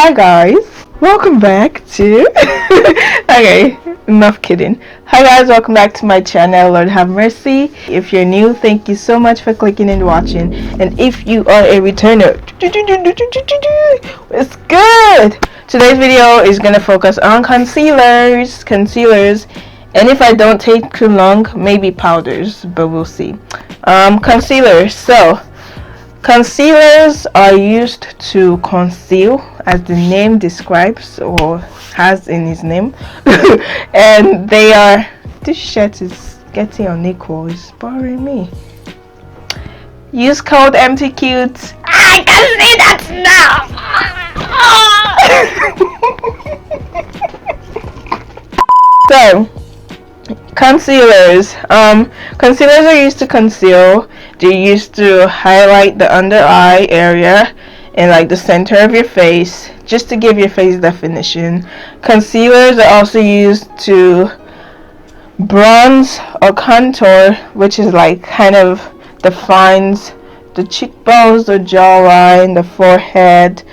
Hi guys, welcome back to okay, enough kidding. Hi guys, welcome back to my channel, Lord Have Mercy. If you're new, thank you so much for clicking and watching, and if you are a returner, it's good. Today's video is gonna focus on concealers, and if I don't take too long, maybe powders, but we'll see. Concealers. So concealers are used to conceal, as the name describes or has in his name. And they are, this shirt is getting unequal, it's bothering me. Use code MTCute. I can see that now. So concealers. Concealers are used to conceal. They're used to highlight the under eye area and like the center of your face, just to give your face definition. Concealers are also used to bronze or contour, which is like kind of defines the cheekbones, the jawline, the forehead,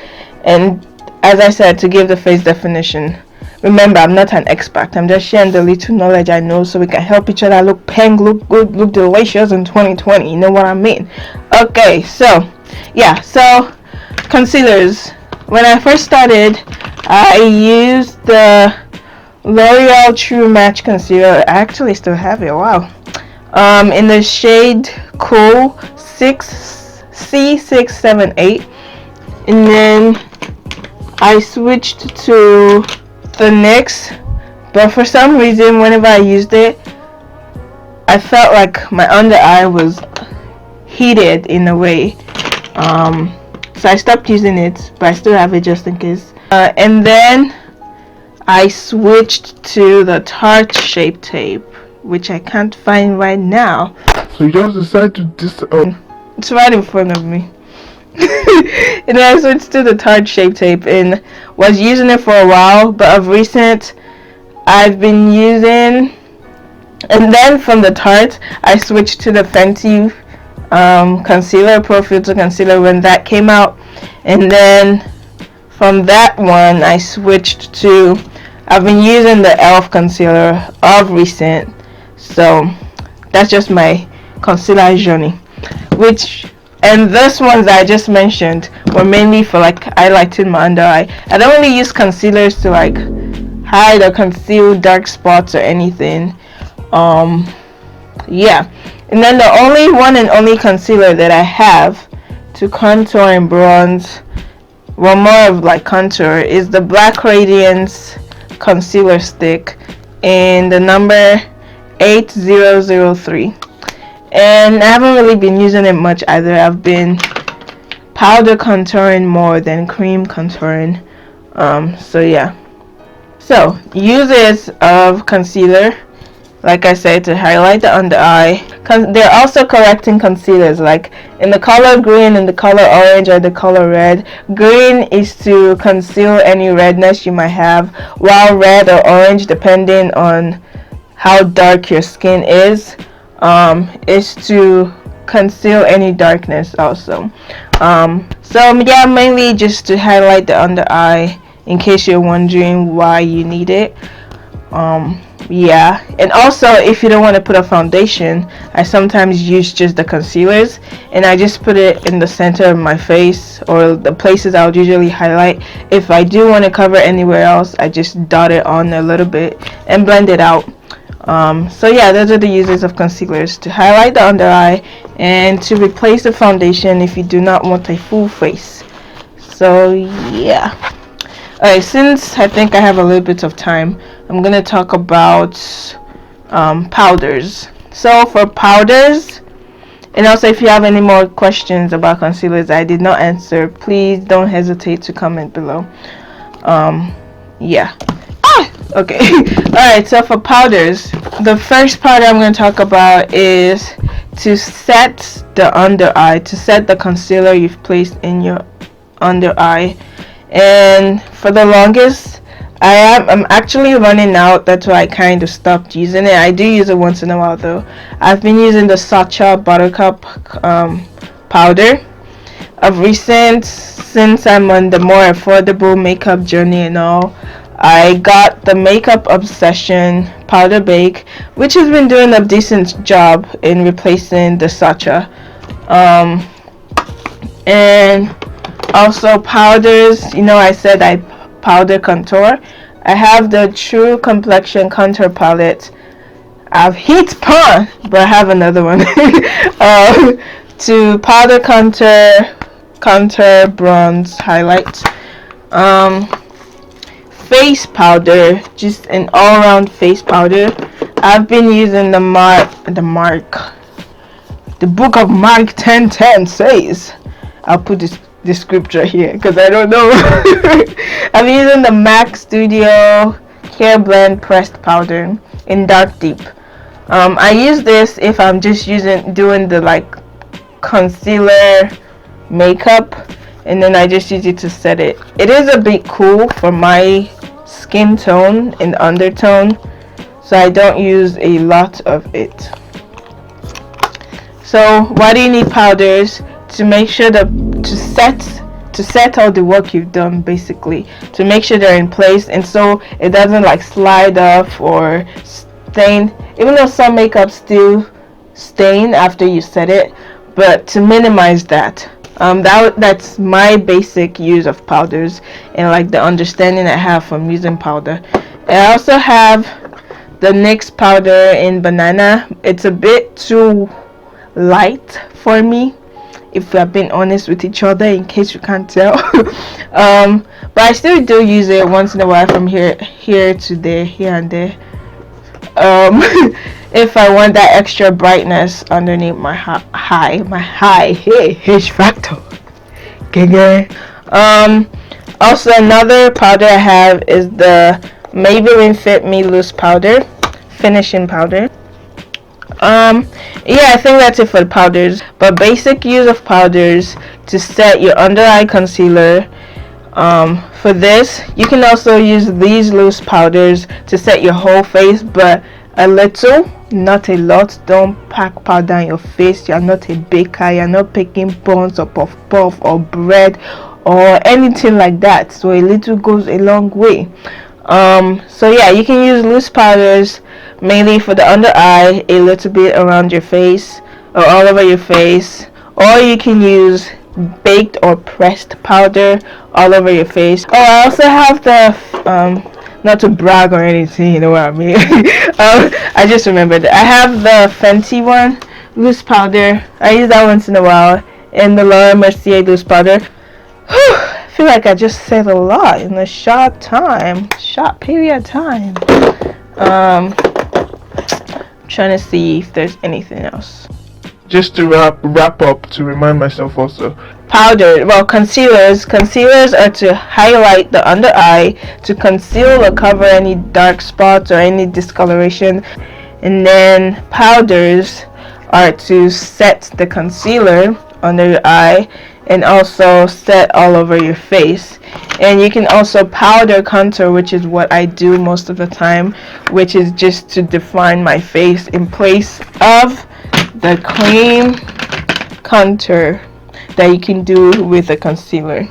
and as I said, to give the face definition. Remember, I'm not an expert. I'm just sharing the little knowledge I know so we can help each other look pink, look good, look delicious in 2020. You know what I mean? Okay, so yeah, so concealers. When I first started, I used the L'Oreal True Match Concealer. I actually still have it. Wow. In the shade Cool C678, and then I switched to the NYX, but for some reason whenever I used it, I felt like my under eye was heated in a way, so I stopped using it, but I still have it just in case. And then I switched to the Tarte Shape Tape, which I can't find right now. So you just decided to it's right in front of me. And then I switched to the Tarte Shape Tape and was using it for a while, but of recent I've been using, and then from the Tarte I switched to the Fenty concealer, Pro Filter concealer, when that came out, and then from that one I switched to, I've been using the ELF concealer of recent. So that's just my concealer journey, and those ones that I just mentioned were mainly for like highlighting my under eye. I don't really use concealers to like hide or conceal dark spots or anything. Yeah. And then the only one and only concealer that I have to contour and bronze, well, more of like contour, is the Black Radiance concealer stick in the number 8003. And I haven't really been using it much either. I've been powder contouring more than cream contouring. So yeah. So uses of concealer, like I said, to highlight the under eye. They're also correcting concealers, like in the color green and the color orange or the color red. Green is to conceal any redness you might have, while red or orange, depending on how dark your skin is to conceal any darkness also. So yeah, mainly just to highlight the under eye, in case you're wondering why you need it. Yeah, and also if you don't want to put a foundation, I sometimes use just the concealers, and I just put it in the center of my face or the places I would usually highlight. If I do want to cover anywhere else, I just dot it on a little bit and blend it out. So yeah, those are the uses of concealers: to highlight the under eye and to replace the foundation if you do not want a full face. So yeah. Alright, since I think I have a little bit of time, I'm gonna talk about powders. So for powders, and also if you have any more questions about concealers I did not answer, please don't hesitate to comment below. Yeah. Okay. Alright, so for powders, the first powder I'm going to talk about is to set the under eye, to set the concealer you've placed in your under eye. And for the longest, I'm actually running out. That's why I kind of stopped using it. I do use it once in a while though. I've been using the Sacha Buttercup powder. of recent, since I'm on the more affordable makeup journey and all, I got the Makeup Obsession Powder Bake, which has been doing a decent job in replacing the Sacha. And also powders, you know, I said I powder contour. I have the True Complexion Contour Palette. I've hit pan, but I have another one. To powder contour, bronze, highlight. Face powder, just an all-around face powder. I've been using the book of Mark 10:10 says, I'll put the scripture here because I don't know. I'm using the MAC Studio Hair Blend Pressed Powder in Dark Deep. I use this if I'm just doing the like concealer makeup, and then I just use it to set it. It is a bit cool for my skin tone and undertone, so I don't use a lot of it. So why do you need powders? To make sure to set all the work you've done, basically, to make sure they're in place, and so it doesn't like slide off or stain, even though some makeup still stain after you set it, but to minimize that. That's my basic use of powders and like the understanding I have from using powder. I also have the NYX powder in Banana. It's a bit too light for me, if we have been honest with each other, in case you can't tell. But I still do use it once in a while from here to there, here and there. If I want that extra brightness underneath my H factor. Also another powder I have is the Maybelline Fit Me Loose Powder, finishing powder. Yeah, I think that's it for the powders. But basic use of powders to set your under eye concealer. For this, you can also use these loose powders to set your whole face, but a little, not a lot. Don't pack powder on your face. You're not a baker. You're not baking buns or puff or bread or anything like that. So a little goes a long way. So yeah, you can use loose powders mainly for the under eye, a little bit around your face or all over your face, or you can use baked or pressed powder all over your face. Oh, I also have the not to brag or anything, you know what I mean. I just remembered I have the Fenty one, loose powder. I use that once in a while, and the LordhaveMercy loose powder. I feel like I just said a lot in a short period of time. Trying to see if there's anything else. Just to wrap up, to remind myself also. Powder, well, concealers are to highlight the under eye, to conceal or cover any dark spots or any discoloration, and then powders are to set the concealer under your eye and also set all over your face. And you can also powder contour, which is what I do most of the time, which is just to define my face in place of the cream contour that you can do with a concealer.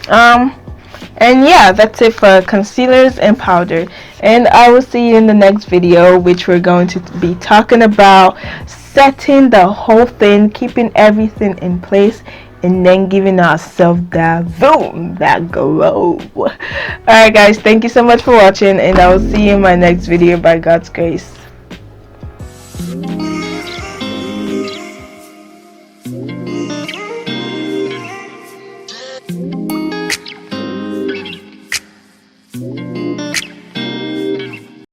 And yeah, that's it for concealers and powder, and I will see you in the next video, which we're going to be talking about setting the whole thing, keeping everything in place, and then giving ourselves that boom, that glow. Alright guys, thank you so much for watching, and I will see you in my next video by God's grace.